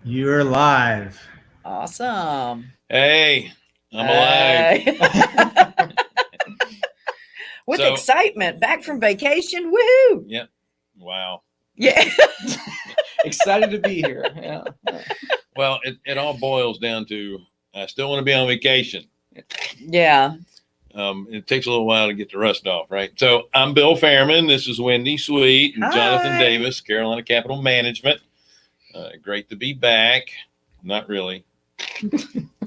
You're live. Awesome. Hey, I'm alive. Hey. With So- excitement, back from vacation. Woohoo! Yep. Wow. Yeah. Excited to be here. Yeah. Well, it all boils down to I still want to be on vacation. Yeah. It takes a little while to get the rust off, right? So I'm Bill Fairman. This is Wendy Sweet and Jonathan Hi. Davis, Carolina Capital Management. Great to be back. Not really.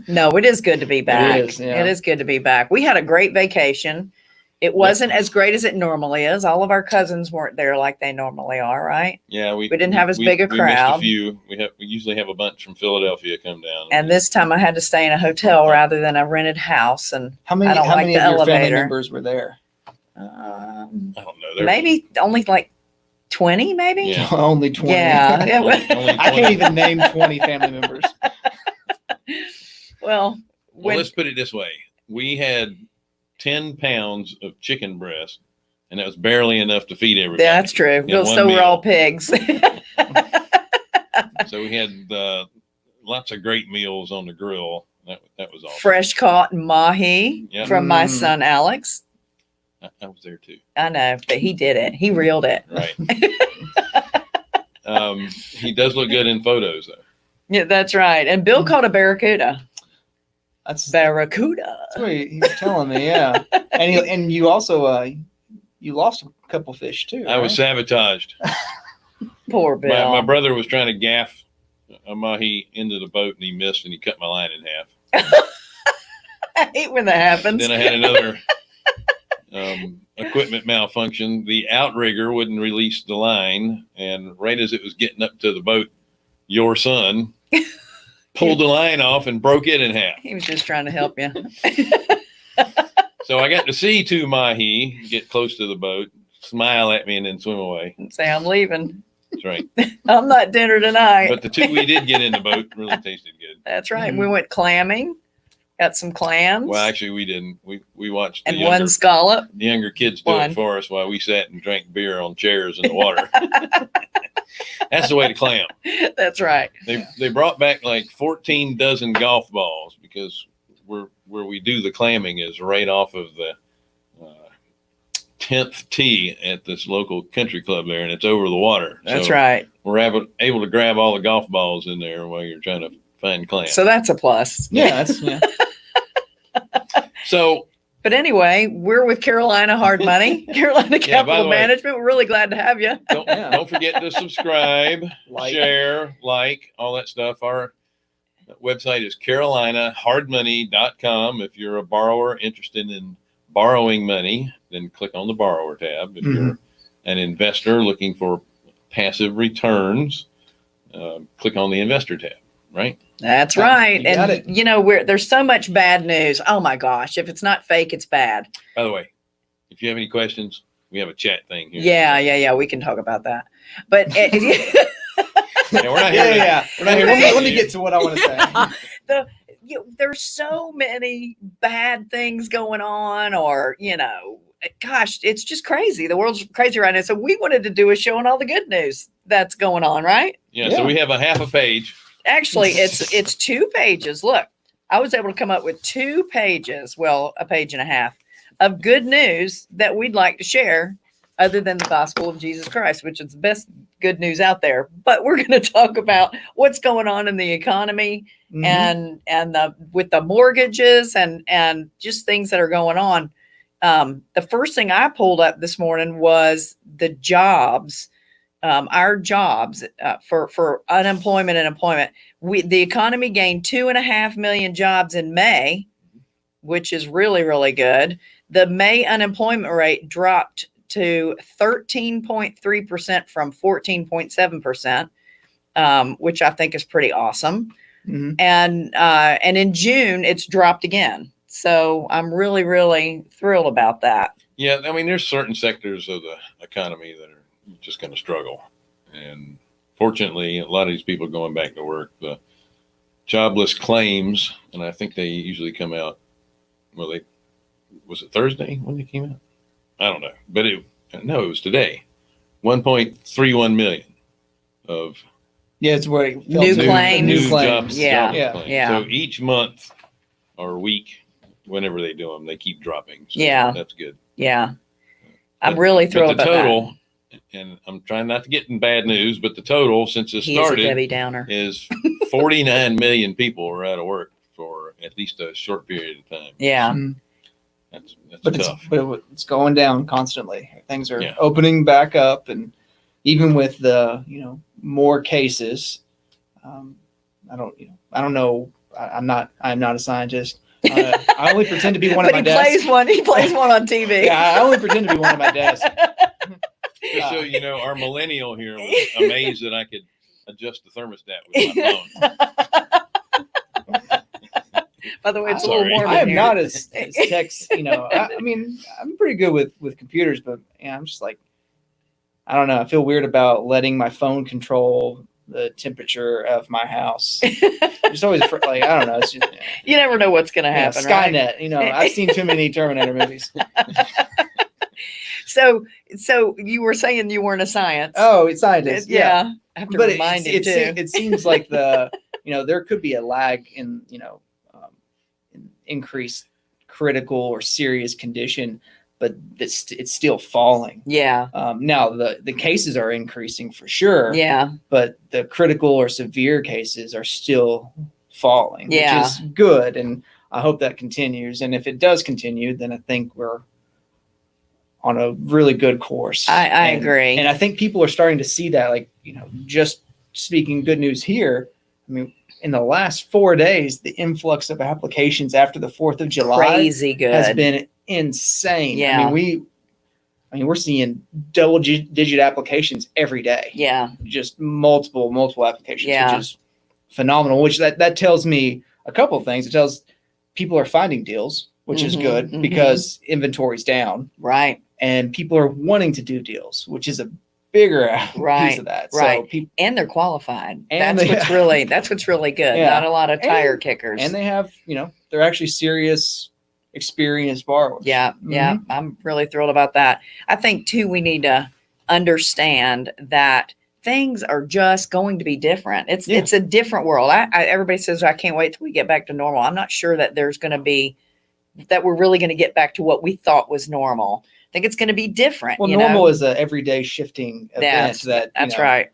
No, it is good to be back. is, yeah. It is good to be back. We had a great vacation. It wasn't as great as it normally is. All of our cousins weren't there like they normally are, right? Yeah, we didn't have as big a We crowd. missed a few. We usually have a bunch from Philadelphia come down. And this time I had to stay in a hotel rather than a rented house. And How many? I don't How like many the of your family elevator. members were there? I don't know. Maybe only like 20, maybe? Yeah. Only 20. Yeah. It was- Only I 20. can't even name 20 family members. Well, Well, let's put it this way. We had 10 pounds of chicken breast, and that was barely enough to feed everybody. that's true. Yeah, Well, one so we're meal. all pigs. So we had lots of great meals on the grill. That was awesome. Fresh caught mahi Yeah. from my Mm. son Alex. I was there too. I know, but he did it. He reeled it. Right. He does look good in photos, though. Yeah, that's right. And Bill caught a barracuda. That's Barracuda. what he was telling me. Yeah. And you also you lost a couple fish too. I was sabotaged. Poor Bill. My brother was trying to gaff a mahi into the boat, and he missed, and he cut my line in half. I hate when that happens. Then I had another equipment malfunction. The outrigger wouldn't release the line, and right as it was getting up to the boat, your son pulled the line off and broke it in half. He was just trying to help you. So I got to see two mahi get close to the boat, smile at me, and then swim away. And say, I'm leaving. That's right. I'm not dinner tonight. But the two we did get in the boat really tasted good. That's right. We went clamming. Got some clams. Well, actually, we didn't. We watched the and one scallop. younger kids do One. it for us while we sat and drank beer on chairs in the water. That's the way to clam. That's right. They brought back like 14 dozen golf balls because where we do the clamming is right off of the 10th tee at this local country club there, and it's over the water. That's So right. We're able to grab all the golf balls in there while you're trying to find clams. So that's a plus. Yeah. That's yeah. So But anyway, we're with Carolina Hard Money, Carolina by Capital the way- Management. We're really glad to have you. Yeah. don't forget to subscribe, Like. share, like, all that stuff. Our website is carolinahardmoney.com. If you're a borrower interested in borrowing money, then click on the borrower tab. If you're an investor looking for passive returns, click on the investor tab, right? That's Yeah, right. you got And it. you know, there's so much bad news. Oh my gosh. If it's not fake, it's bad. By the way, if you have any questions, we have a chat thing here. Yeah. We can talk about that. But Yeah, we're not here. Yeah. We're not here. Let me get to what I want to say. there's so many bad things going on, or, gosh, it's just crazy. The world's crazy right now. So we wanted to do a show on all the good news that's going on, right? Yeah, Yeah. so we have a half a page. Actually, it's 2 pages. Look, I was able to come up with 2 pages, well, a page and a half of good news that we'd like to share, other than the gospel of Jesus Christ, which is the best good news out there. But we're going to talk about what's going on in the economy Mhm. and with the mortgages and just things that are going on. The first thing I pulled up this morning was the jobs. Our jobs for unemployment and employment. The economy gained 2.5 million jobs in May, which is really, really good. The May unemployment rate dropped to 13.3% from 14.7%, which I think is pretty awesome. Mhm. And in June, it's dropped again. So I'm really, really thrilled about that. Yeah, I mean, there's certain sectors of the economy that are just going to struggle. And fortunately, a lot of these people are going back to work. The jobless claims, and I think they usually come out, was it Thursday when they came out? I don't know. But it was today. 1.31 million of Yeah, it's where it New felt claims. New New claims. Yeah. claims. Yeah. So each month or week, whenever they do them, they keep dropping. So Yeah. that's good. Yeah. I'm But- really thrilled but the about total, and I'm trying not to get in bad news, but the total since that. it He is a started Debbie Downer. is 49 million people are out of work for at least a short period of time. Yeah. Mhm. That's But tough. it's going down constantly. Things are Yeah. opening back up, and even with the more cases, I don't know. I'm not a scientist. I only pretend to be one But at my he desk. plays one. He plays one on TV. Yeah, I only pretend to be one at my desk. Just so you know, our millennial here was amazed that I could adjust the thermostat with my phone. By the way, it's a Sorry. little warm. I in am here. not as text. I mean, I'm pretty good with computers, but I'm just like, I don't know. I feel weird about letting my phone control the temperature of my house. Just always like, I don't know. It's just, You never know what's going to happen. Right? Skynet. I've seen too many Terminator movies. So you were saying you weren't a science. Oh, it's scientists. Yeah. I have to But remind you too. it seems like there could be a lag in in increased critical or serious condition, but it's still falling. Yeah. Now the cases are increasing for sure. Yeah. But the critical or severe cases are still falling, Yeah. which is good, and I hope that continues. And if it does continue, then I think we're on a really good course. I agree. And I think people are starting to see that, like, just speaking good news here. I mean, in the last 4 days, the influx of applications after the 4th of July Crazy good. has been insane. Yeah. I mean, we're seeing double digit applications every day. Yeah. Just multiple applications, Yeah. which is phenomenal. Which that tells me a couple of things. It tells people are finding deals, which is Mhm, good mhm. because inventory's down, Right. and people are wanting to do deals, which is a bigger Right, piece of that. right. So people, And they're qualified. And That's they- what's really good. Yeah. Not a lot of tire And- kickers. and they have, they're actually serious, experienced borrowers. Yeah, yeah. Mhm. I'm really thrilled about that. I think too, we need to understand that things are just going to be different. It's Yeah. it's a different world. Everybody says I can't wait till we get back to normal. I'm not sure that we're really going to get back to what we thought was normal. I think it's going to be different. Well, normal is a everyday shifting event that's right.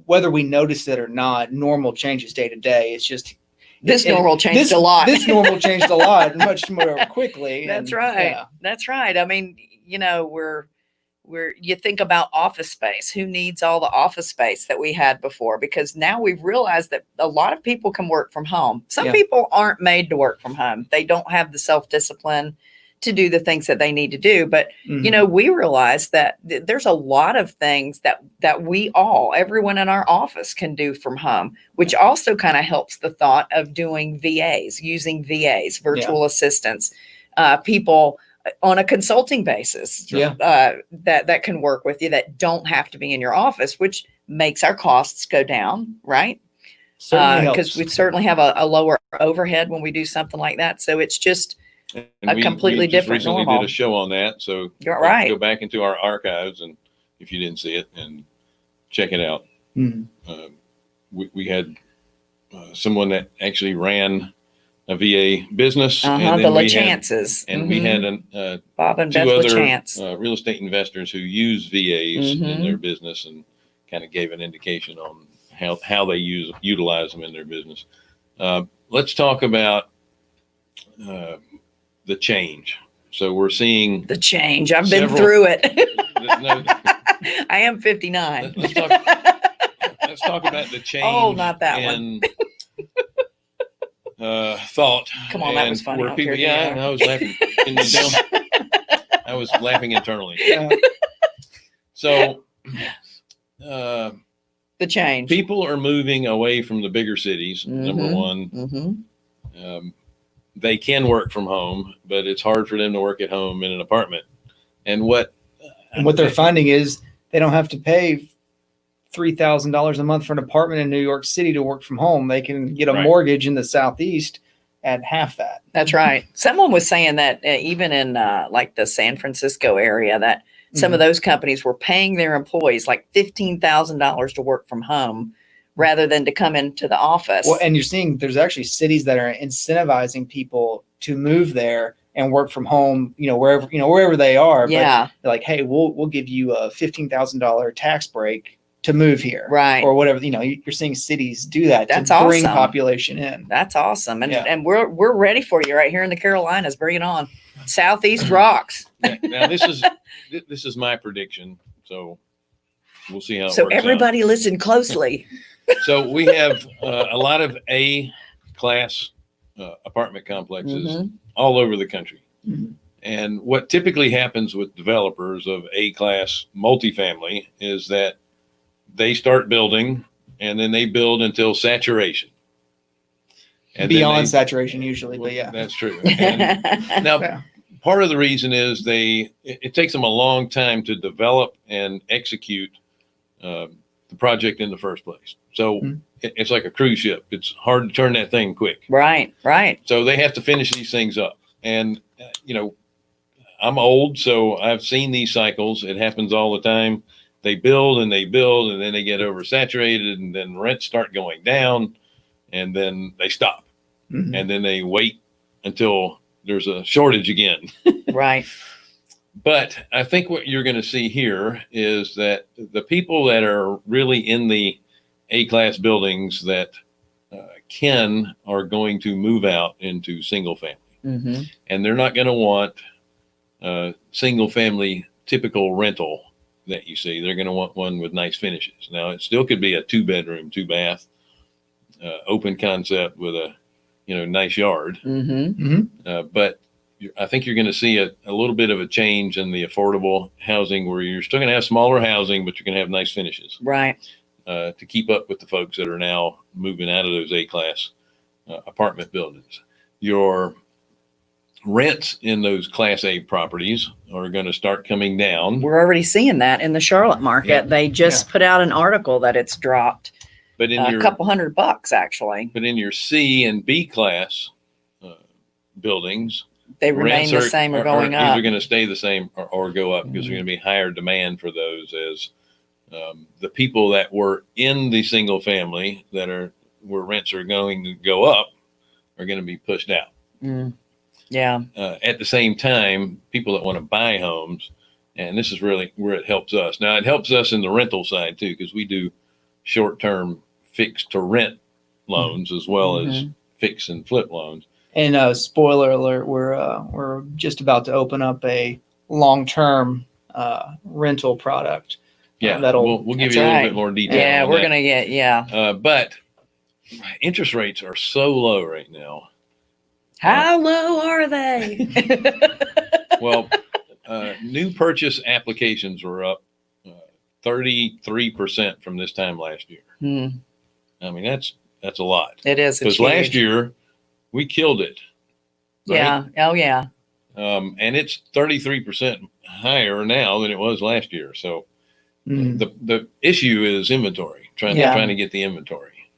Whether we notice it or not, normal changes day to day. It's just This normal changed a lot. This normal changed a lot, much more quickly. That's and, right. yeah. That's right. I mean, you think about office space. Who needs all the office space that we had before? Because now we've realized that a lot of people can work from home. Some Yeah. people aren't made to work from home. They don't have the self-discipline to do the things that they need to do. But, Mhm. we realize that there's a lot of things that everyone in our office can do from home, which also kind of helps the thought of doing VAs, using VAs, virtual assistants, people on a consulting basis Yeah. that can work with you that don't have to be in your office, which makes our costs go down, right? Certainly Because helps. we certainly have a lower overhead when we do something like that. So it's just And a completely we just different recently normal. did a show on that. So You're right. go back into our archives, and if you didn't see it, and check it out. Mhm. We had someone that actually ran a VA business, the then we had, LaChances. we Mhm. had Bob and two Beth other LaChance. real estate investors who use VAs in Mhm. their business, and kind of gave an indication on how they utilize them in their business. Let's talk about the change. So we're seeing The change. I've been several- through it. no, I am 59. let's talk about the change. Oh, not that in, thought. Come on, that and was funny. I Where don't people, care if you I was laughing. Can you tell? I was laughing internally. Yeah. So, The change. people are moving away from the bigger cities. Number Mhm. one, Mm-hmm. they can work from home, but it's hard for them to work at home in an apartment. And what they're finding is they don't have to pay $3,000 a month for an apartment in New York City to work from home. They can get a Right. mortgage in the Southeast at half that. That's right. Someone was saying that even in like the San Francisco area, that Some of those companies were paying their employees like $15,000 to work from home rather than to come into the office. Well, and you're seeing there's actually cities that are incentivizing people to move there and work from home, wherever they are. Yeah. But they're like, hey, we'll give you a $15,000 tax break to move here. Right. Or whatever, you're seeing cities do that That's to bring awesome. population in. That's awesome. And Yeah. and we're ready for you right here in the Carolinas. Bring it on. Southeast rocks. Now this is my prediction, so we'll see how it So works out. everybody listen closely. So we have a lot of A-class apartment complexes Mhm. all over the country. Mhm. And what typically happens with developers of A-class multifamily is that they start building and then they build until saturation. And Beyond then saturation usually, but yeah. That's true. And now, Yeah. part of the reason is it takes them a long time to develop and execute the project in the first place. So it's like a cruise ship. It's hard to turn that thing quick. Right. So they have to finish these things up. And, I'm old, so I've seen these cycles. It happens all the time. They build and then they get oversaturated, and then rents start going down, and then they stop. Mhm. And then they wait until there's a shortage again. Right. But I think what you're going to see here is that the people that are really in the A-class buildings that are going to move out into single family. Mm-hmm. And they're not going to want single family typical rental that you see. They're going to want one with nice finishes. Now, it still could be a 2-bedroom, 2-bath, open concept with a nice yard. Mm-hmm. But I think you're going to see a little bit of a change in the affordable housing, where you're still going to have smaller housing, but you're going to have nice finishes. Right. To keep up with the folks that are now moving out of those A-class apartment buildings. Your rents in those Class A properties are going to start coming down. We're already seeing that in the Charlotte market. Yeah. They just put out an article that it's dropped But in a couple $100 actually. But in your C and B class buildings, They remain the same or going up. Either going to stay the same or go up, because there's going to be higher demand for those, as the people that were in the single family where rents are going to go up are going to be pushed out. Mm. Yeah. At the same time, people that want to buy homes, and this is really where it helps us. Now, it helps us in the rental side too, because we do short-term fixed to rent loans as well as fix and flip loans. And spoiler alert, we're just about to open up a long-term rental product. Yeah, that'll we'll give That's you a little right. bit more detail. Yeah, on we're that. gonna get But interest rates are so low right now. How low are they? Well, new purchase applications were up 33% from this time last year. I mean, that's a lot. It is. Because last year we killed it. Right? Yeah. Oh yeah. And it's 33% higher now than it was last year. So the issue is inventory, trying to get the inventory.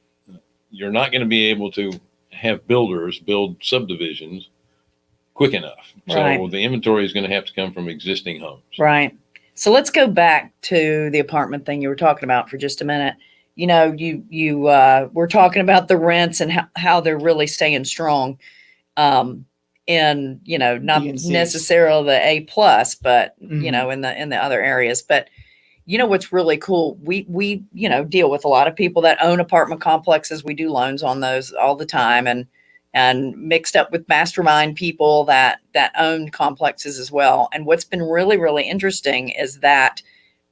You're not going to be able to have builders build subdivisions quick enough. Right. So the inventory is going to have to come from existing homes. Right. So let's go back to the apartment thing you were talking about for just a minute. You were talking about the rents and how they're really staying strong. And not DNCs. necessarily the A plus, but Mhm. in the other areas. But what's really cool, we deal with a lot of people that own apartment complexes. We do loans on those all the time, and mixed up with mastermind people that own complexes as well. And what's been really, really interesting is that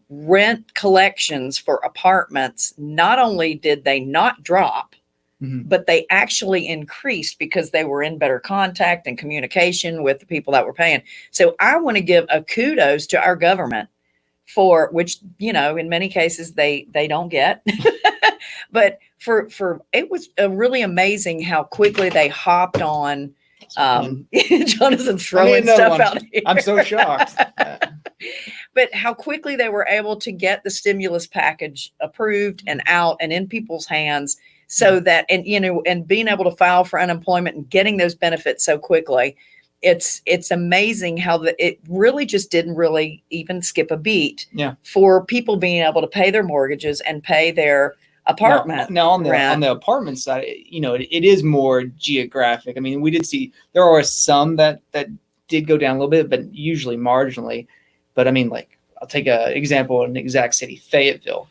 rent collections for apartments, not only did they not drop, but they actually increased because they were in better contact and communication with the people that were paying. So I want to give a kudos to our government for which, in many cases they don't get, but for it was really amazing how quickly they hopped on. Jonathan's throwing stuff out here. I'm so shocked. But how quickly they were able to get the stimulus package approved and out and in people's hands, so that, and being able to file for unemployment and getting those benefits so quickly. it's amazing how it really just didn't really even skip a beat Yeah. for people being able to pay their mortgages and pay their apartment Now on rent. the apartment side, it is more geographic. I mean, we did see there are some that did go down a little bit, but usually marginally. But I mean, like, I'll take an example in an exact city, Fayetteville.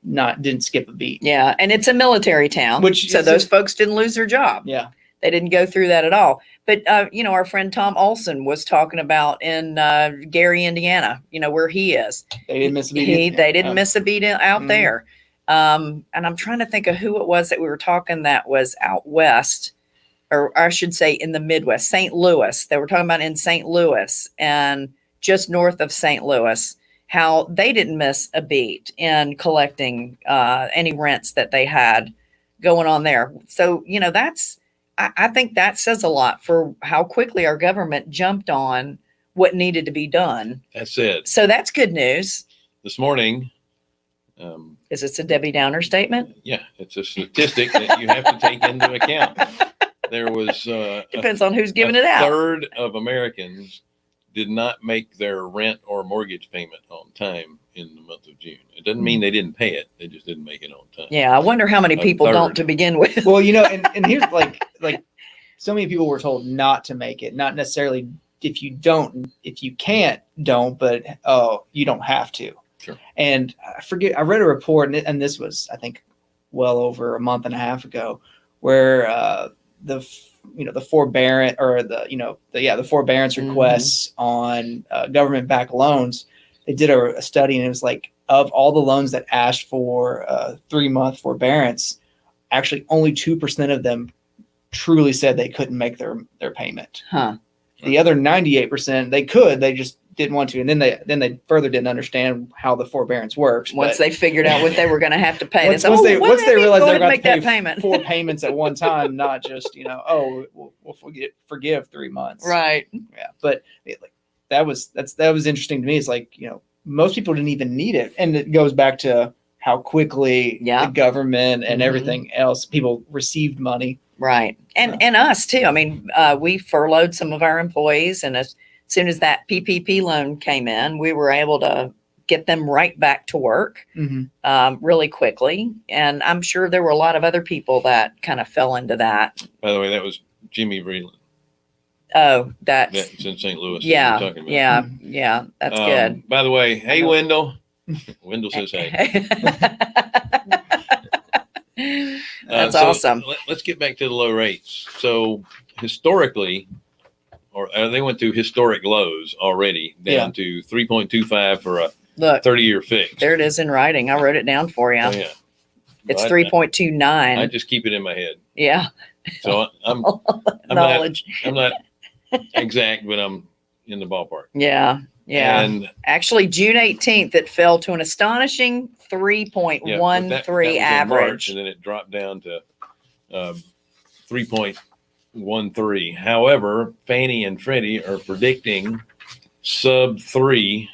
Didn't skip a beat. Yeah, and it's a military town, so those folks didn't lose their job. Yeah, they didn't go through that at all. But our friend Tom Olson was talking about in Gary, Indiana, where he is. They didn't miss a beat. They didn't miss a beat out there. And I'm trying to think of who it was that we were talking that was out west, or I should say in the Midwest, St. Louis. They were talking about in St. Louis and just north of St. Louis, how they didn't miss a beat in collecting any rents that they had going on there. So, I think that says a lot for how quickly our government jumped on what needed to be done. That's it. So that's good news. This morning. Is this a Debbie Downer statement? Yeah, it's a statistic that you have to take into account. There was depends on who's giving it out. A third of Americans did not make their rent or mortgage payment on time in the month of June. It doesn't mean they didn't pay it; they just didn't make it on time. Yeah, I wonder how many people don't to begin with. Well, and here's like so many people were told not to make it, not necessarily if you can't, don't, but you don't have to. Sure. And I read a report, and this was, I think, well over a month and a half ago, where the forbearance or the forbearance requests on government-backed loans. They did a study, and it was like, of all the loans that asked for 3-month forbearance, actually only 2% of them truly said they couldn't make their payment. Huh. The other 98%, they could, they just didn't want to. And then they further didn't understand how the forbearance works. Once they figured out what they were going to have to pay, once they realized they were going to pay payment. 4 payments at one time, not just, we'll forgive 3 months. Right. Yeah. But that was interesting to me. It's like, most people didn't even need it. And it goes back to how quickly the government and everything else, people received money. Right. And us too. I mean, we furloughed some of our employees, and as soon as that PPP loan came in, we were able to get them right back to work really quickly. And I'm sure there were a lot of other people that kind of fell into that. By the way, that was Jimmy Vreeland. Oh, that's in St. Louis. Yeah. Yeah. That's good. By the way, hey, Wendell. Wendell says hey. That's awesome. Let's get back to the low rates. So historically, they went through historic lows already, down to 3.25 for a 30-year fix. There it is in writing. I wrote it down for you. Oh, yeah. It's 3.29. I just keep it in my head. Yeah. So I'm knowledge. I'm not exact, but I'm in the ballpark. Yeah. Yeah. And actually, June 18th, it fell to an astonishing 3.13 that average. March, and then it dropped down to 3.13. However, Fannie and Freddie are predicting sub 3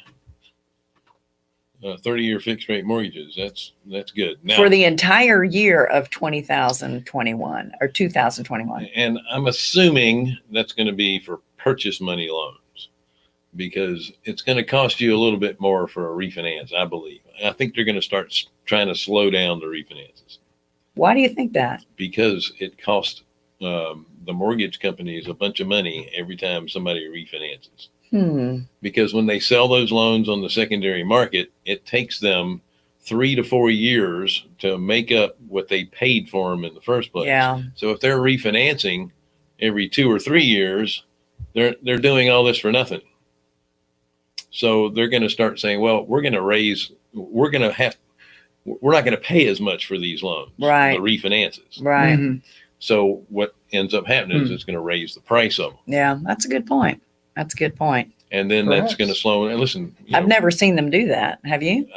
30-year fixed rate mortgages. That's good. Now, for the entire year of 2021 or 2021. And I'm assuming that's going to be for purchase money loans, because it's going to cost you a little bit more for a refinance, I believe. I think they're going to start trying to slow down the refinances. Why do you think that? Because it costs the mortgage companies a bunch of money every time somebody refinances. Because when they sell those loans on the secondary market, it takes them 3 to 4 years to make up what they paid for them in the first place. Yeah. So if they're refinancing every 2 or 3 years, they're doing all this for nothing. So they're going to start saying, well, we're not going to pay as much for these loans, right? The refinances. Right. Mm-hmm. So what ends up happening is it's going to raise the price of them. Yeah, that's a good point. That's a good point. And then that's going to slow. And listen, I've never seen them do that. Have you?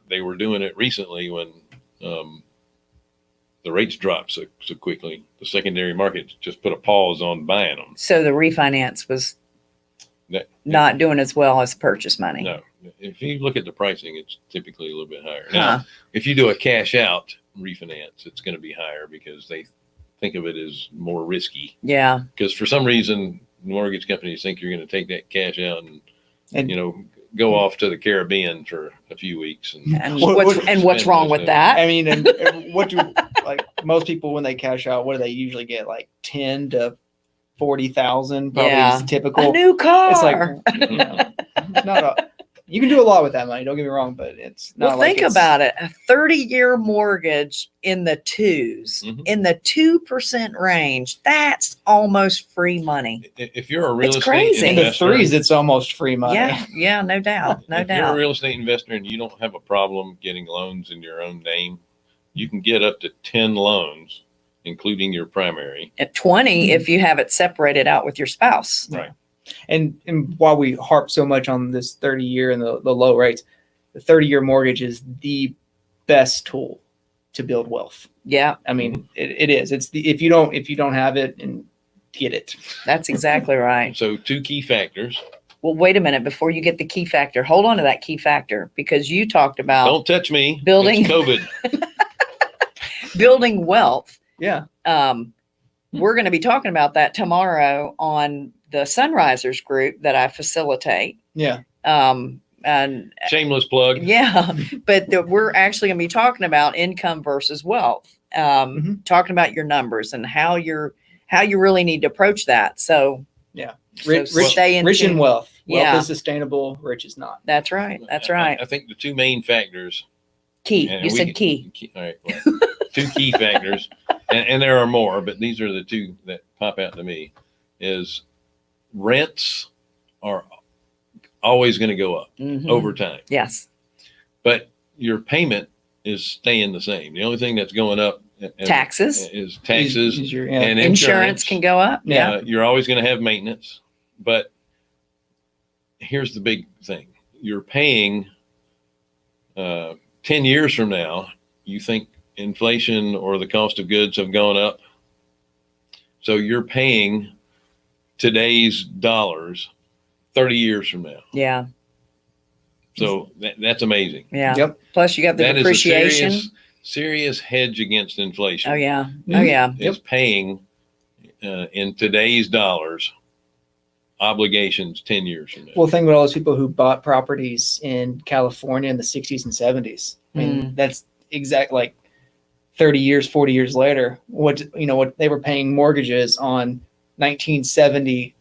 They were doing it recently when the rates dropped so quickly. The secondary market just put a pause on buying them. So the refinance was not doing as well as purchase money. No. If you look at the pricing, it's typically a little bit higher. Now, if you do a cash out refinance, it's going to be higher because they think of it as more risky. Yeah. Because for some reason, mortgage companies think you're going to take that cash out and And go off to the Caribbean for a few weeks. And What- what's wrong with that? I mean, and what do like most people when they cash out? What do they usually get? Like 10 to 40,000, probably Yeah. is typical. A new car. It's like it's not a. You can do a lot with that money. Don't get me wrong, but it's not. Well, like think it's- about it. A 30-year mortgage in the twos, Mhm. in the 2% range, that's almost free money. If you're a real It's estate crazy. In the investor, threes, it's almost free money. Yeah, no doubt. No if you're a doubt. real estate investor and you don't have a problem getting loans in your own name, you can get up to 10 loans, including your primary. At 20, if you have it separated out with your spouse. Right. And while we harp so much on this 30-year and the low rates, the 30-year mortgage is the best tool to build wealth. Yeah, I mean, it is. It's the if you don't have it, and get it. that's exactly right. So 2 key factors. Well, wait a minute before you get the key factor. Hold on to that key factor because you talked about Don't touch me. building- It's COVID. building wealth. Yeah. We're going to be talking about that tomorrow on the Sunrisers group that I facilitate. Yeah. And Shameless plug. yeah, but we're actually going to be talking about income versus wealth, talking about your numbers and how you really need to approach that. So Yeah. so Rich, stay in rich tune. in wealth. Wealth Yeah. is sustainable. Rich is not. That's right. That's right. I think the 2 main factors. Key. and You we said can- key. All right. Well, 2 key factors, and there are more, but these are the 2 that pop out to me. Is rents are always going to go up Mhm. over time, Yes. but your payment is staying the same. The only thing that's going up Taxes. is taxes Is your- and Insurance can go up. Yeah. You're always going to have maintenance, but here's the big thing: you're paying 10 years from now. You think inflation or the cost of goods have gone up, so you're paying today's dollars 30 years from now. Yeah. So that's amazing. Yeah. Yep. Plus you got the That is a depreciation. serious hedge against inflation. Oh yeah. Mhm. Oh yeah. Is paying in today's dollars obligations 10 years from now. Well, think about all those people who bought properties in California in the 60s and 70s. I mean, that's exact like 30 years, 40 years later, what they were paying mortgages on 1970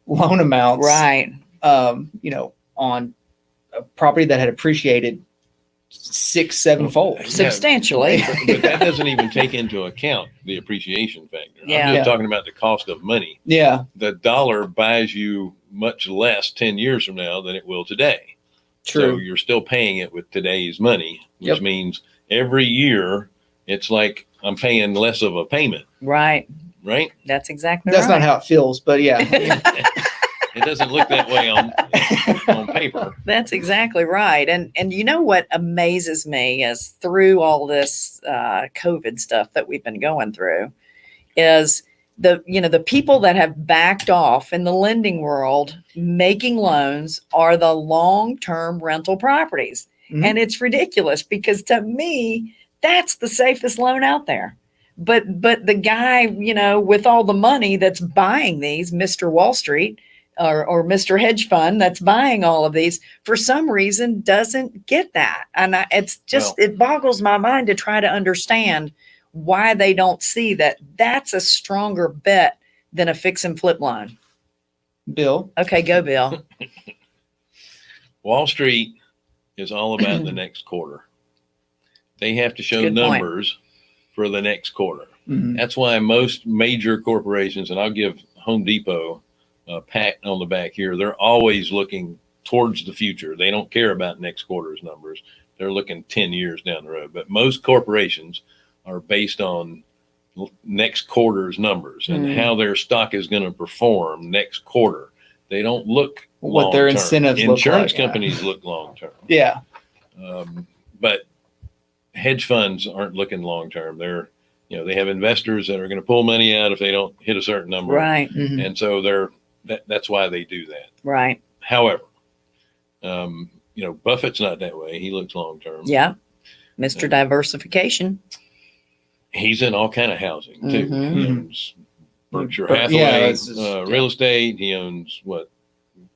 loan amounts, Right. On a property that had appreciated 6-7 fold. Yeah. Substantially. But that doesn't even take into account the appreciation factor. Yeah. I'm just Yeah. talking about the cost of money. Yeah, The dollar buys you much less 10 years from now than it will today. So true. you're still paying it with today's money, which Yep. means every year it's like I'm paying less of a payment, Right. right? That's exactly That's right. not how it feels, but yeah. It doesn't look that way on paper. That's exactly right. And you know what amazes me is through all this COVID stuff that we've been going through is the people that have backed off in the lending world making loans are the long-term rental properties. Mhm. And it's ridiculous because to me, that's the safest loan out there. But the guy, with all the money that's buying these, Mr. Wall Street, or Mr. Hedge Fund that's buying all of these, for some reason doesn't get that. And it boggles my mind to try to understand why they don't see that that's a stronger bet than a fix and flip loan. Bill. Okay, go Bill. Wall Street is all about the next quarter. They have to show Good point. numbers for the next quarter. Mhm. That's why most major corporations, and I'll give Home Depot a pat on the back here, they're always looking towards the future. They don't care about next quarter's numbers. They're looking 10 years down the road. But most corporations are based on next quarter's numbers and Mm. how their stock is going to perform next quarter. They don't look What their long-term. incentives look Insurance like, yeah. companies look long term. Yeah. But hedge funds aren't looking long term. They have investors that are going to pull money out if they don't hit a certain number. Right, Mhm. And so that's why they do that. right. However, Buffett's not that way. He looks long term. Yeah. Mr. Diversification. He's in all kind of housing too. Mhm. You know, Berkshire Yeah, Hathaway that's just- real estate. He owns a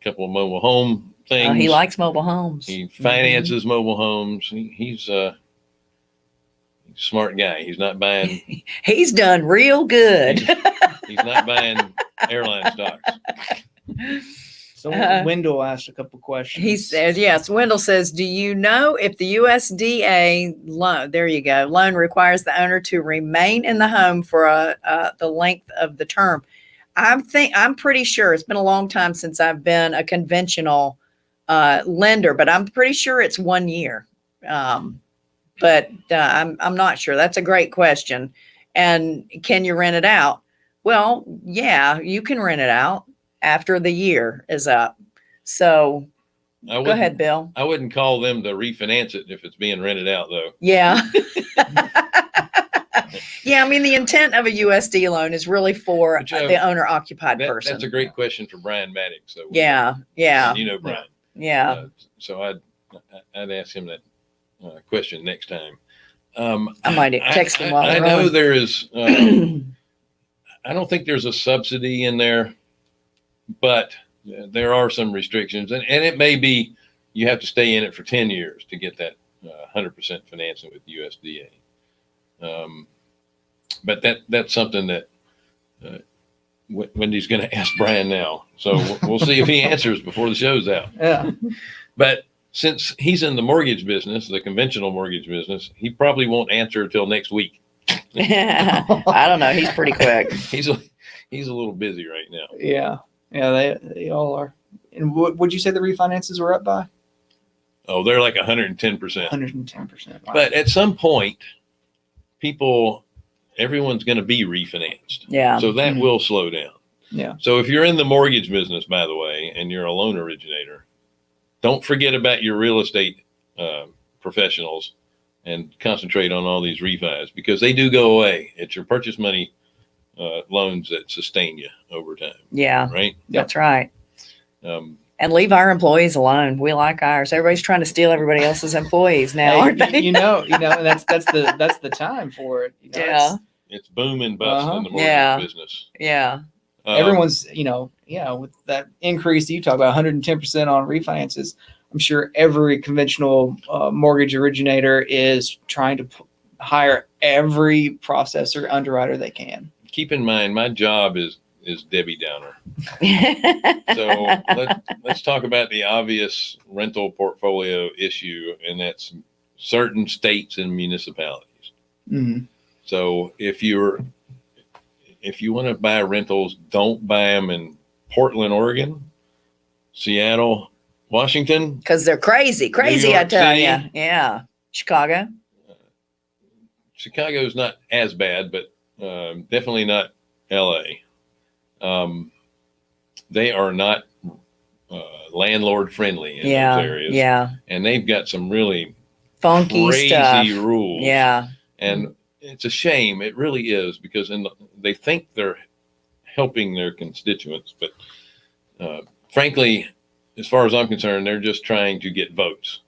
couple of mobile home things. He likes mobile homes. He finances mobile homes. He's a smart guy. He's not buying. He's done real good. He's not buying airline stocks. So Uh, Wendell asked a couple questions. He says, yes. Wendell says, do you know if the USDA loan, there you go, loan requires the owner to remain in the home for the length of the term? I'm pretty sure it's been a long time since I've been a conventional lender, but I'm pretty sure it's 1 year. But I'm not sure. That's a great question. And can you rent it out? Well, yeah, you can rent it out after the year is up. So go ahead, Bill. I wouldn't call them to refinance it if it's being rented out, though. Yeah. Yeah, I mean, the intent of a USD loan is really for the owner occupied person. That's a great question for Brian Maddox. So Yeah. and you know Brian. Yeah. So I'd ask him that question next time. I might text him while I we're know on. there is. I don't think there's a subsidy in there, but there are some restrictions, and it may be you have to stay in it for 10 years to get that 100% financing with USDA. But that's something that Wendy's going to ask Brian now. So we'll see if he answers before the show's out. Yeah. But since he's in the mortgage business, the conventional mortgage business, he probably won't answer until next week. I don't know. He's pretty quick. He's a little busy right now. Yeah. Yeah. They all are. And would you say the refinances were up by? Oh, they're like 110%. 110%. Wow. But at some point, everyone's going to be refinanced. Yeah. So that will slow down. Yeah. So if you're in the mortgage business, by the way, and you're a loan originator, don't forget about your real estate professionals and concentrate on all these refis, because they do go away. It's your purchase money loans that sustain you over time. Yeah. Right. That's right. And leave our employees alone. We like ours. Everybody's trying to steal everybody else's employees now, Hey, aren't they? you know, that's the time for it. You know, Yeah. It's boom and bust in the mortgage Yeah. business. Yeah. Everyone's, with that increase that you talk about 110% on refinances, I'm sure every conventional mortgage originator is trying to hire every processor underwriter they can. Keep in mind, my job is Debbie Downer. So let's talk about the obvious rental portfolio issue, and that's certain states and municipalities. Mm-hmm. So if you want to buy rentals, don't buy them in Portland, Oregon, Seattle, Washington. Because they're crazy, New York I tell City. you. Yeah. Chicago. Chicago's not as bad, but definitely not LA. They are not landlord friendly in those areas. Yeah. And they've got some really Funky crazy stuff. rules. Yeah. And it's a shame. It really is, because they think they're helping their constituents. But frankly, as far as I'm concerned, they're just trying to get votes.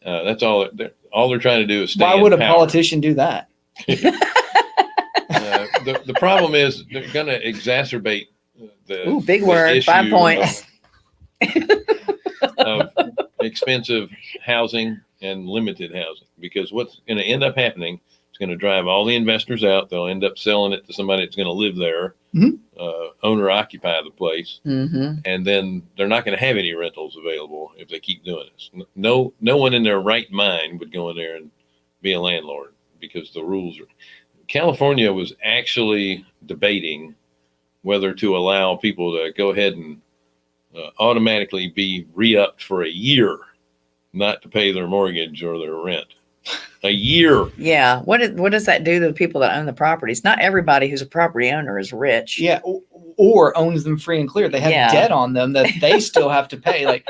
That's all. All they're trying to do is stay Why in would a power. politician do that? The problem is they're going to exacerbate the Big the word. 5 issue points. of expensive housing and limited housing, because what's going to end up happening is going to drive all the investors out. They'll end up selling it to somebody that's going to live there, owner occupy the place, Mm-hmm. and then they're not going to have any rentals available if they keep doing this. No one in their right mind would go in there and be a landlord, because the rules are. California was actually debating whether to allow people to go ahead and automatically be re-upped for a year, not to pay their mortgage or their rent. A year. Yeah. What does that do to the people that own the properties? Not everybody who's a property owner is rich. Yeah, or owns them free and clear. They have debt on them that they still have to pay.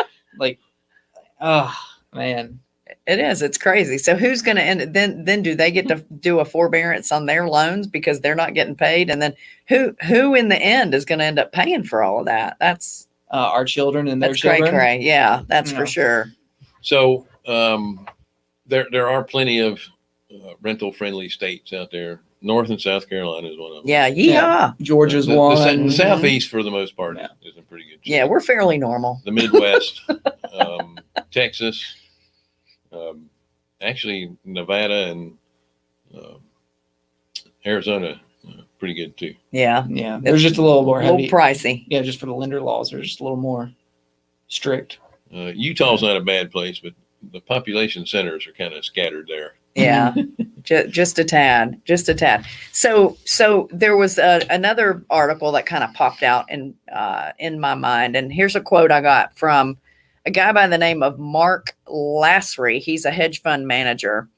Oh man, It is. It's crazy. So who's going to end? Then do they get to do a forbearance on their loans because they're not getting paid? And then who in the end is going to end up paying for all of that? That's our children and their that's children. cray. Yeah, that's for sure. So there are plenty of rental friendly states out there. North and South Carolina is one of them. Yeah. Yeehaw. Georgia's The one. Southeast, for the most part, Yeah. is in pretty good shape. Yeah. We're fairly normal. The Midwest, Texas, actually Nevada and Arizona, pretty good too. Yeah. Yeah, there's just a little more A little heavy. pricey. Yeah, just for the lender laws, they're just a little more strict. Utah's not a bad place, but the population centers are kind of scattered there. Yeah. Just a tad, just a tad. So there was another article that kind of popped out in my mind. And here's a quote I got from a guy by the name of Mark Lassery. He's a hedge fund manager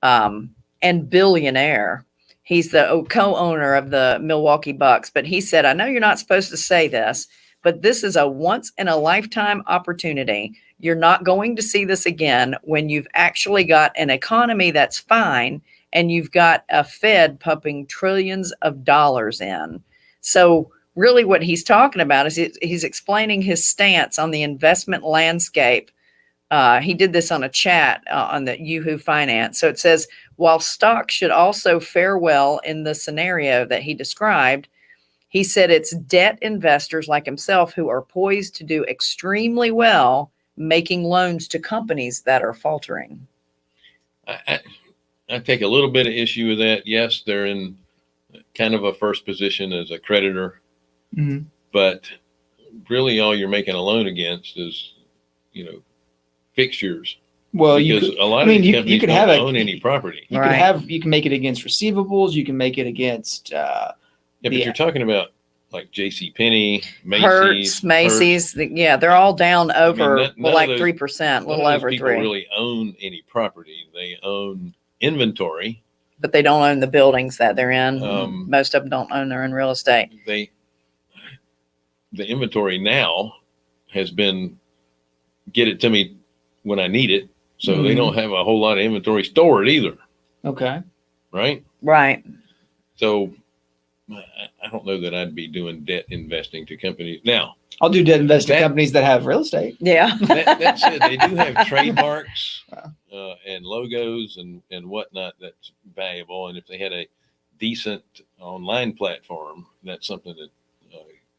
and billionaire. He's the co-owner of the Milwaukee Bucks. But he said, I know you're not supposed to say this, but this is a once in a lifetime opportunity. You're not going to see this again when you've actually got an economy that's fine and you've got a Fed pumping trillions of dollars in. So really what he's talking about is he's explaining his stance on the investment landscape. He did this on a chat on the Yahoo Finance. So it says, while stocks should also fare well in the scenario that he described, he said it's debt investors like himself who are poised to do extremely well making loans to companies that are faltering. I take a little bit of issue with that. Yes, they're in kind of a first position as a creditor, but really all you're making a loan against is, fixtures. Well, because a lot of these companies don't own any property. You can make it against receivables. You can make it against. But you're talking about like J.C. Penney, Macy's. They're all down over 3%, a little over 3%. People really own any property. They own inventory, but they don't own the buildings that they're in. Most of them don't own their own real estate. The inventory now has been get it to me when I need it, so they don't have a whole lot of inventory stored either. Okay. Right. So I don't know that I'd be doing debt investing to companies. Now, I'll do debt investing to companies that have real estate. Yeah. That said, they do have trademarks and logos and whatnot that's valuable. And if they had a decent online platform, that's something that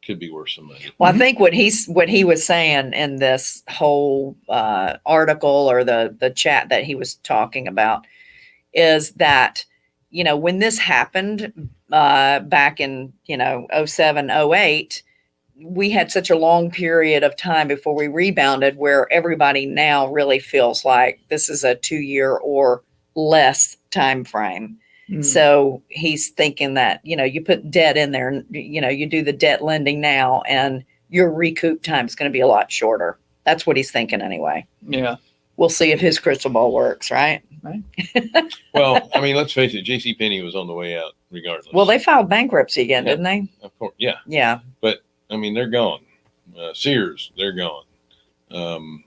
could be worth some money. Well, I think what he was saying in this whole article or the chat that he was talking about is that, when this happened back in, 07, 08, we had such a long period of time before we rebounded where everybody now really feels like this is a 2-year or less time frame. So he's thinking that, you put debt in there and, you do the debt lending now and your recoup time is going to be a lot shorter. That's what he's thinking anyway. Yeah. We'll see if his crystal ball works, right? Well, I mean, let's face it, J.C. Penney was on the way out regardless. Well, they filed bankruptcy again, didn't they? Of course, yeah. Yeah. But, I mean, they're gone. Sears, they're gone. You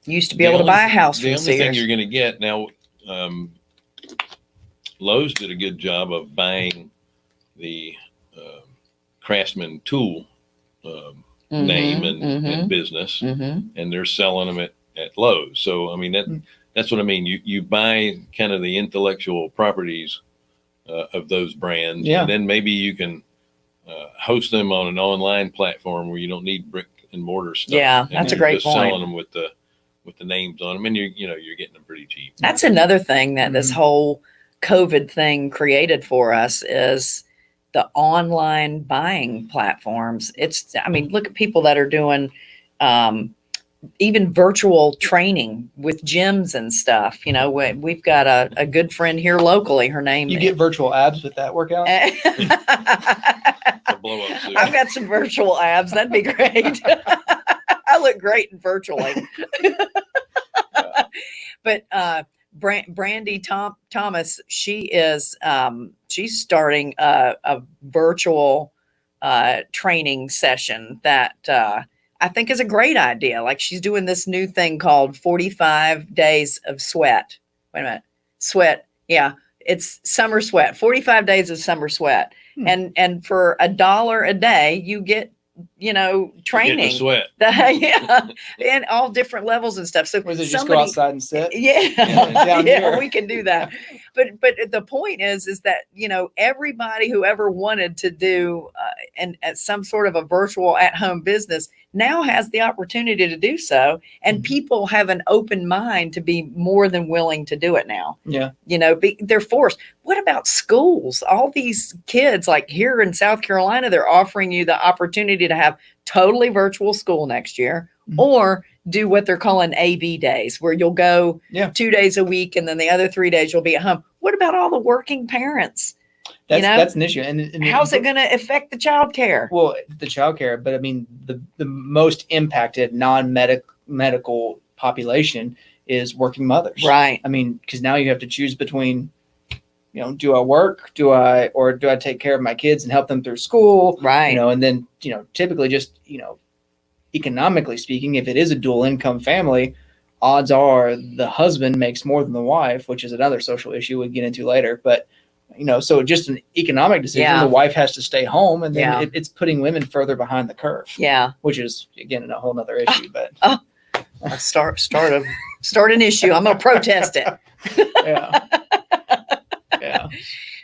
used to be able to buy a house from Sears. The only thing you're going to get now, Lowe's did a good job of buying the Craftsman tool name and business, and they're selling them at Lowe's. So, I mean, that's what I mean. You buy kind of the intellectual properties of those brands, and then maybe you can host them on an online platform where you don't need brick and mortar stuff. Yeah, that's a great point. Selling them with the names on them, and you're getting them pretty cheap. That's another thing that this whole COVID thing created for us is the online buying platforms. Look at people that are doing even virtual training with gyms and stuff. We've got a good friend here locally. Her name. You get virtual abs with that workout? Blow up suit. I've got some virtual abs. That'd be great. I look great in virtually. But Brandy Thomas, she's starting a virtual training session that I think is a great idea. Like she's doing this new thing called 45 days of sweat. Wait a minute. Sweat. Yeah. It's summer sweat, 45 days of summer sweat. And for $1 a day, you get, Getting a training. sweat. Yeah, and all different levels and stuff. So Was it just go outside and sit? Yeah, Down yeah, here. we can do that. But the point is that everybody who ever wanted to do and some sort of a virtual at home business now has the opportunity to do so, and Mhm. people have an open mind to be more than willing to do it now. Yeah. They're forced. What about schools? All these kids, like here in South Carolina, they're offering you the opportunity to have totally virtual school next year, Mhm. or do what they're calling AB days, where you'll go Yeah. 2 days a week and then the other 3 days you'll be at home. What about all the working parents? That's an issue. And How's it going to affect the child care? Well, the childcare, but I mean, the most impacted non-medical population is working mothers. Right. I mean, because now you have to choose between, do I work? Do I take care of my kids and help them through school? Right. And then, typically just, economically speaking, if it is a dual income family, odds are the husband makes more than the wife, which is another social issue we'll get into later. But so just an economic decision, Yeah. the wife has to stay home, and then Yeah. it's putting women further behind the curve. Yeah. Which is, again, a whole nother issue. But Start an issue. I'm going to protest it. yeah. Yeah.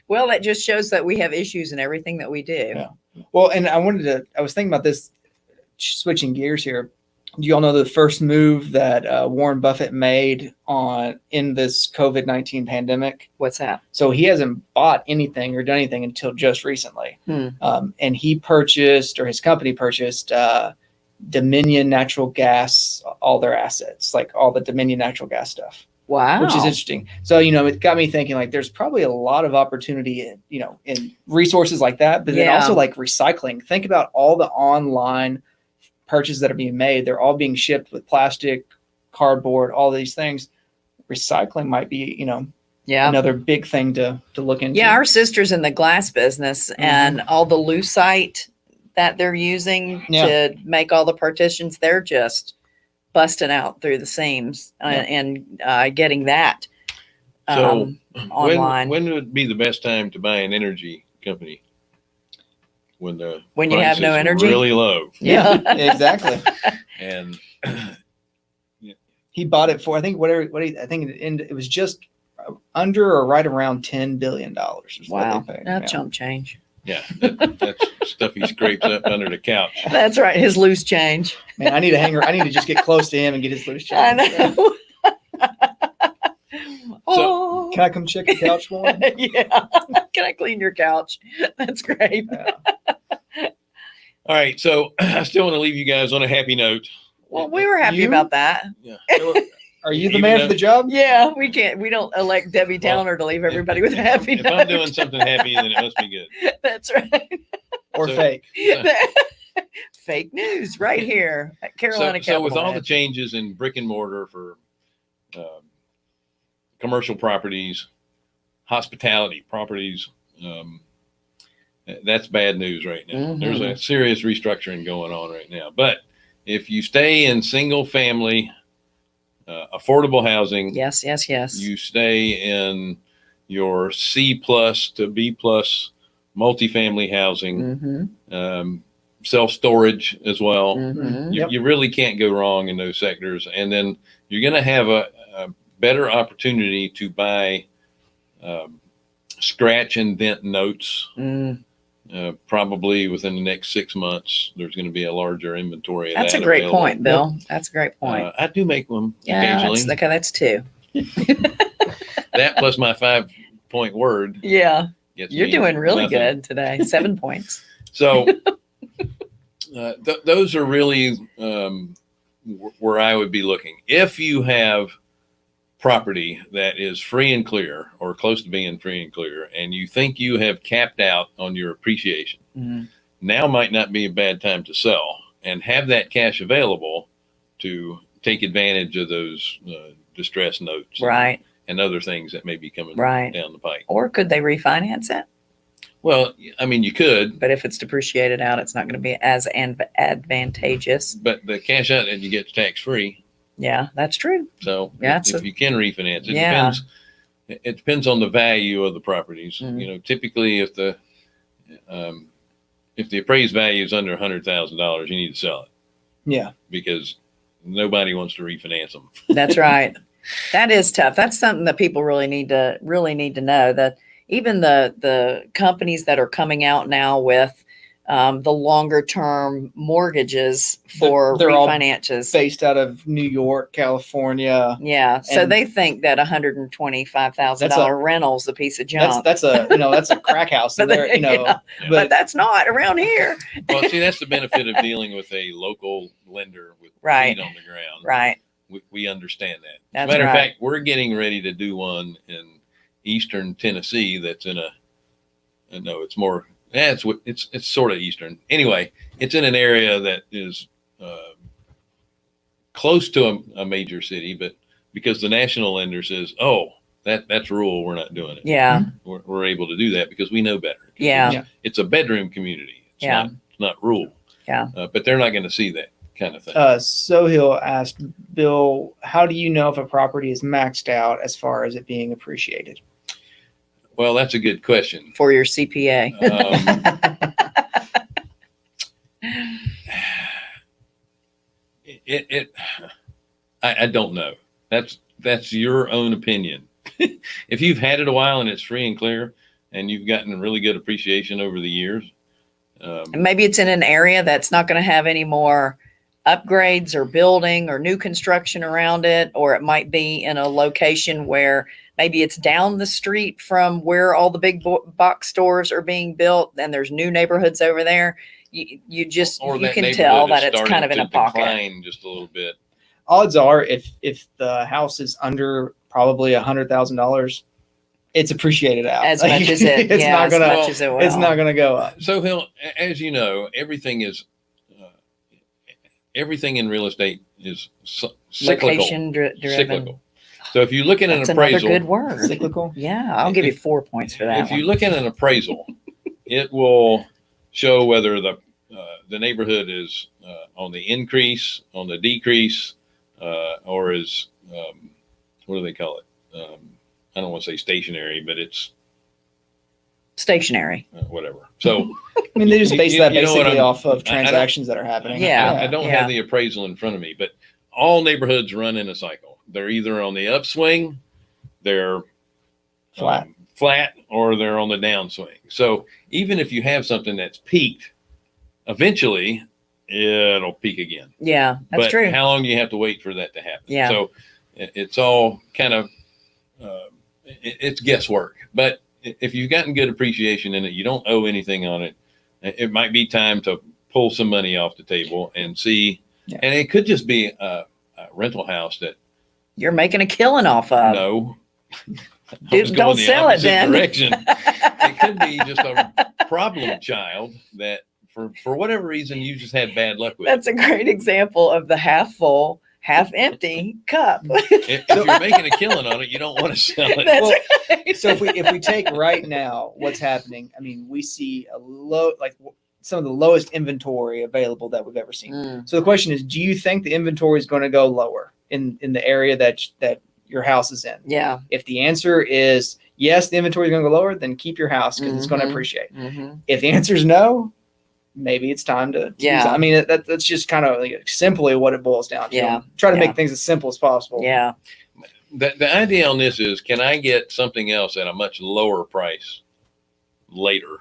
Well, that just shows that we have issues in everything that we do. Yeah. Well, and I was thinking about this, switching gears here. Do you all know the first move that Warren Buffett made in this COVID-19 pandemic? What's that? So he hasn't bought anything or done anything until just recently. And he purchased, or his company purchased, Dominion Natural Gas, all their assets, like all the Dominion Natural Gas stuff. Wow. Which is interesting. So, it got me thinking, like, there's probably a lot of opportunity in resources like that, but then also like recycling. Think about all the online purchases that are being made. They're all being shipped with plastic, cardboard, all these things. Recycling might be, another big thing to look into. Yeah, our sister's in the glass business, and all the lucite that they're using to make all the partitions, they're just busting out through the seams and getting that So online. when would be the best time to buy an energy company? When you have no energy? Really low. Yeah. Exactly. And he bought it for, I think it was just under or right around $10 billion. Wow, that's chump change. yeah, that's stuff he scrapes up under the couch. That's right, his loose change. Man, I need to just get close to him and get his loose change. I know. Oh, Can I come check the couch for him? yeah. Can I clean your couch? That's great. Yeah. All right, so I still want to leave you guys on a happy note. Well, we were happy You? about that. Yeah. Are you the Even man though- for the job? Yeah, we don't elect Debbie Well, Downer to leave everybody with a happy If note. I'm doing something happy, then it must be good. That's right. Or So- fake? Fake news right here at Carolina So with Capital all the Ranch. changes in brick and mortar for commercial properties, hospitality properties, that's bad news right now. Mhm. There's a serious restructuring going on right now. But if you stay in single family, affordable housing, Yes. you stay in your C plus to B plus multifamily housing, Mm-hmm. self-storage as well. Mm-hmm. You, Yep. you really can't go wrong in those sectors. And then you're going to have a better opportunity to buy scratch and dent notes. Mm. Probably within the next 6 months, there's going to be a larger inventory. That's a that great available. point, Bill. That's a great point. I do make them Yeah, occasionally. that's two. That plus my 5-point word. Yeah, Gets you're me doing really nothing. good today. 7 points. So those are really where I would be looking. If you have property that is free and clear or close to being free and clear, and you think you have capped out on your appreciation, Mhm. now might not be a bad time to sell and have that cash available to take advantage of those distress notes Right. and other things that may be coming Right. down the pike. Or could they refinance it? Well, I mean, you could, But if it's depreciated out, it's not going to be as advantageous. but the cash out that you get tax free. Yeah, that's true. So Yeah, if you can refinance, it Yeah. depends. It depends on the value of the properties. Mhm. Typically if the if the appraised value is under $100,000, you need to sell it Yeah. because nobody wants to refinance them. That's right. That is tough. That's something that people really need to know, that even the companies that are coming out now with the longer term mortgages for They're all refinances. Based out of New York, California. Yeah. So And they think that $125,000 rental's a piece of junk. That's a crack house. And But they're, yeah. But that's not around here. Well, see, that's the benefit of dealing with a local lender with Right. feet on the ground. Right. We understand that. That's As a matter of right. fact, we're getting ready to do one in eastern Tennessee. That's in no, it's more. Yeah, it's sort of eastern. Anyway, it's in an area that is close to a major city, but because the national lender says, "Oh, that's rural, we're not doing it." Yeah. We're able to do that because we know better. Yeah. It's a bedroom community. It's not rural. Yeah. But they're not going to see that kind of thing. Sohail asked, Bill, how do you know if a property is maxed out as far as it being appreciated? Well, that's a good question. For your CPA. I don't know. That's your own opinion. If you've had it a while and it's free and clear and you've gotten really good appreciation over the years. Maybe it's in an area that's not going to have any more upgrades or building or new construction around it, or it might be in a location where maybe it's down the street from where all the big box stores are being built and there's new neighborhoods over there. You can tell that it's kind of in a pocket. Just a little bit. Odds are if the house is under probably $100,000, it's appreciated out. As much as it, it's not gonna, as much as it will. It's not going to go up. So Hill, as you know, everything in real estate is cyclical. Location driven. Cyclical. So if you look at That's an appraisal, another good word. Cyclical. Yeah, I'll give you 4 points for that. If you look at an appraisal, it will show whether the neighborhood is on the increase, on the decrease, or is what do they call it? I don't want to say stationary, but it's stationary. Whatever. So I mean, they just base that you know basically off of transactions that are happening. Yeah. I don't have the appraisal in front of me, but all neighborhoods run in a cycle. They're either on the upswing, they're flat, or they're on the downswing. So even if you have something that's peaked, eventually it'll peak again. Yeah, that's true. How long do you have to wait for that to happen? Yeah. So it's all kind of it's guesswork. But if you've gotten good appreciation in it, you don't owe anything on it. It might be time to pull some money off the table and see. Yeah. And it could just be a rental house that you're making a killing off of. No. Dude, don't sell it then. Direction. It could be just a problem child that for whatever reason you just had bad luck with. That's a great example of the half full, half empty cup. If you're making a killing on it, you don't want to sell it. That's right. So if we take right now what's happening, I mean, we see some of the lowest inventory available that we've ever seen. So the question is, do you think the inventory is going to go lower in the area that your house is in? Yeah. If the answer is yes, the inventory is going to go lower, then keep your house because it's going to appreciate. If the answer is no, maybe it's time to I mean, that's just kind of like simply what it boils down to. Yeah. Try to make things as simple as possible. Yeah. The idea on this is, can I get something else at a much lower price later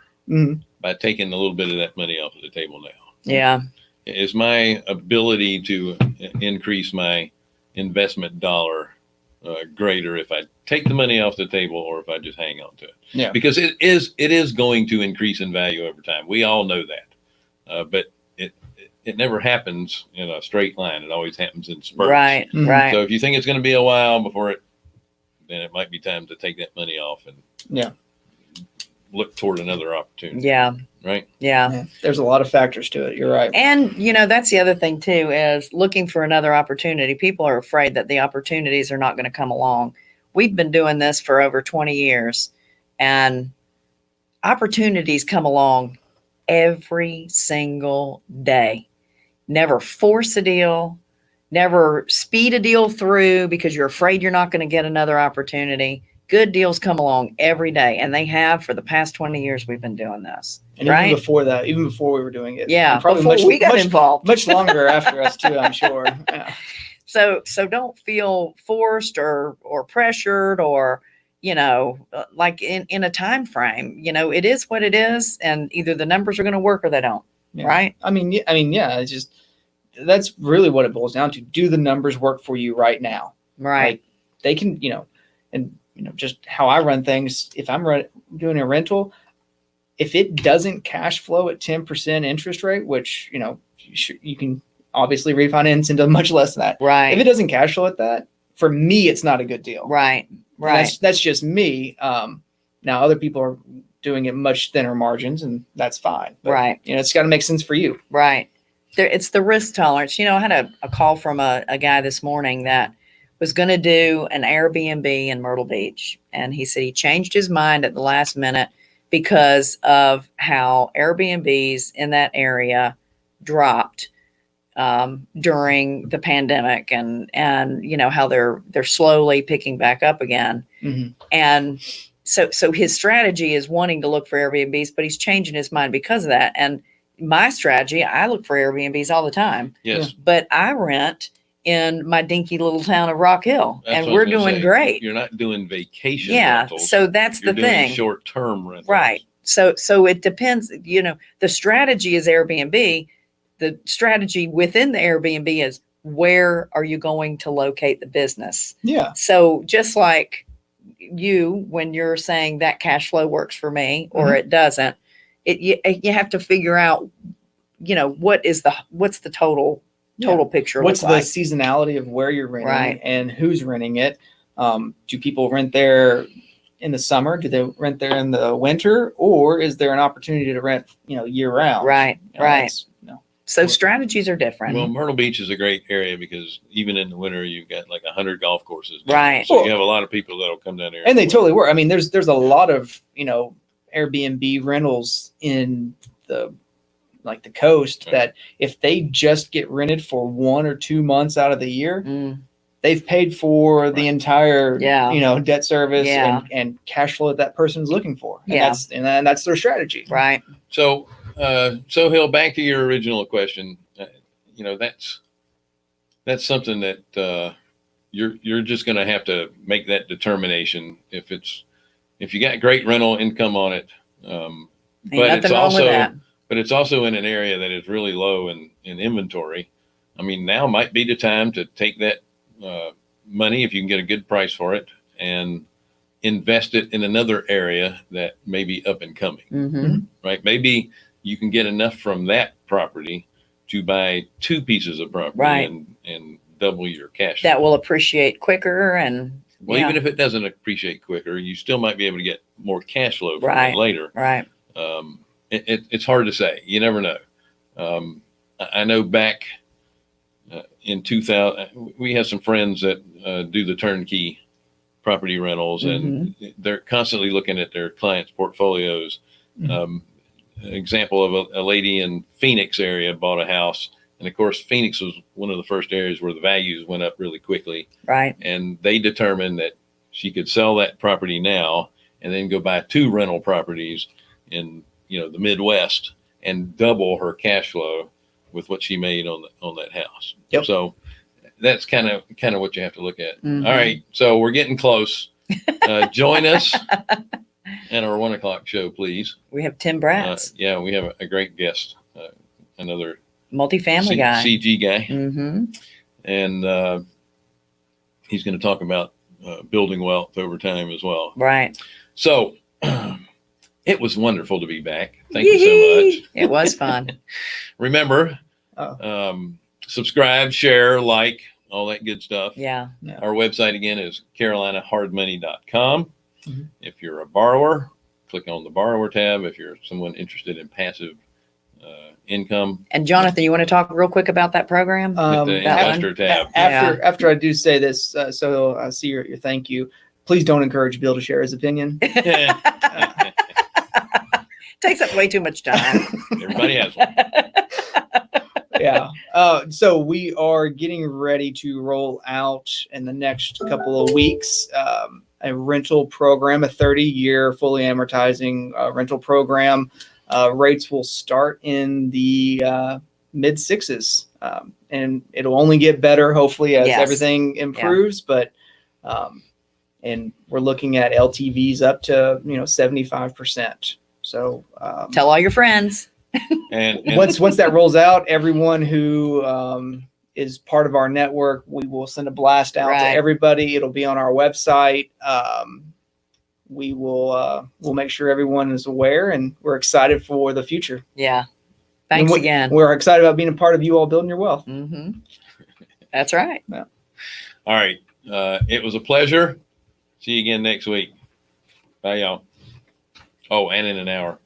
by taking a little bit of that money off of the table now? Yeah. Is my ability to increase my investment dollar greater if I take the money off the table or if I just hang on to it? Yeah. Because it is going to increase in value over time. We all know that. But it never happens in a straight line. It always happens in spurts. Right. Right. So if you think it's going to be a while before then it might be time to take that money off and look toward another opportunity. Yeah. Right. Yeah. There's a lot of factors to it. You're right. And, that's the other thing too, is looking for another opportunity. People are afraid that the opportunities are not going to come along. We've been doing this for over 20 years and opportunities come along every single day. Never force a deal, never speed a deal through because you're afraid you're not going to get another opportunity. good deals come along every day, and they have for the past 20 years we've been doing this. And right? even before that, even before we were doing it, Yeah, and probably before we got involved. much longer after us too, I'm sure. Yeah. So don't feel forced or pressured or, like in a time frame. It is what it is, and either the numbers are going to work or they don't. Yeah. Right? I mean, yeah. It's just that's really what it boils down to. Do the numbers work for you right now? Right. Like they can, and just how I run things. If I'm doing a rental, if it doesn't cash flow at 10% interest rate, which you can obviously refinance into much less than that. Right. If it doesn't cash flow at that, for me, it's not a good deal. Right. Right. That's just me. Now other people are doing it much thinner margins, and that's fine. But, right. It's got to make sense for you. Right. It's the risk tolerance. I had a call from a guy this morning that was going to do an Airbnb in Myrtle Beach. And he said he changed his mind at the last minute because of how Airbnbs in that area dropped during the pandemic, and how they're slowly picking back up again. Mm-hmm. And so his strategy is wanting to look for Airbnbs, but he's changing his mind because of that. And my strategy, I look for Airbnbs all the time. Yes. But I rent in my dinky little town of Rock Hill, That's and what I we're was gonna doing say. great. You're not doing vacation Yeah. rentals. So that's You're the doing thing. short-term rentals. Right. So it depends. The strategy is Airbnb. The strategy within the Airbnb is where are you going to locate the business? Yeah. So just like you, when you're saying that cash flow works for me or it doesn't, you have to figure out, what's the total picture What's look the like? seasonality of where you're renting Right. and who's renting it? Do people rent there in the summer? Do they rent there in the winter, or is there an opportunity to rent, year round? Right. Right. that's, So strategies are different. Well, Myrtle Beach is a great area because even in the winter, you've got like 100 golf courses. Right. So you have a lot of people that'll come down there. and they totally work. I mean, there's a lot of Airbnb rentals in the coast Right. that if they just get rented for 1 or 2 months out of the year, they've paid for the Right. entire Yeah. debt service Yeah. and cash flow that person's looking for. And Yeah. that's their strategy. Right. So Hill, back to your original question. That's something that you're just going to have to make that determination if you got great rental income on it. Ain't But nothing it's wrong with that. but it's also in an area that is really low in inventory. I mean, now might be the time to take that money if you can get a good price for it and invest it in another area that may be up and coming. Mm-hmm. Right? Maybe you can get enough from that property to buy 2 pieces of property Right. and double your cash. That will appreciate quicker and Well, even if it doesn't appreciate quicker, you still might be able to get more cash flow from Right. it later. right. It's hard to say. You never know. I know back in 2000, we have some friends that do the turnkey property rentals, and they're constantly looking at their clients' portfolios. An example of a lady in Phoenix area bought a house. And of course, Phoenix was one of the first areas where the values went up really quickly. Right. And they determined that she could sell that property now and then go buy 2 rental properties in the Midwest and double her cash flow with what she made on that house. Yep. So that's kind of what you have to look at. Mhm. All right, so we're getting close. Join us at our 1:00 show, please. We have Tim Bratz, Yeah, we have a great guest, another multifamily guy. CG guy, Mm-hmm. and he's going to talk about building wealth over time as well. Right. So it was wonderful to be back. Thank you so much. It was fun. Remember, Oh. subscribe, share, like, all that good stuff. Yeah. Our website again is carolinahardmoney.com. Mhm. If you're a borrower, click on the borrower tab. If you're someone interested in passive income, And Jonathan, you want to talk real quick about that program? hit the that one? investor tab. After I do say this, so I see your thank you. Please don't encourage Bill to share his opinion. Takes up way too much time. Everybody has one. Yeah. So we are getting ready to roll out in the next couple of weeks a rental program, a 30-year fully amortizing rental program. Rates will start in the mid sixes, and it'll only get better hopefully as Yes. everything improves. But and we're looking at LTVs up to 75%. So Tell all your friends. And once that rolls out, everyone who is part of our network, we will send a blast out to Right. everybody. It'll be on our website. We will we'll make sure everyone is aware, and we're excited for the future. Yeah. Thanks And again. We're excited about being a part of you all building your wealth. Mm-hmm. That's right. all right. It was a pleasure. See you again next week. Bye, y'all. Oh, and in an hour.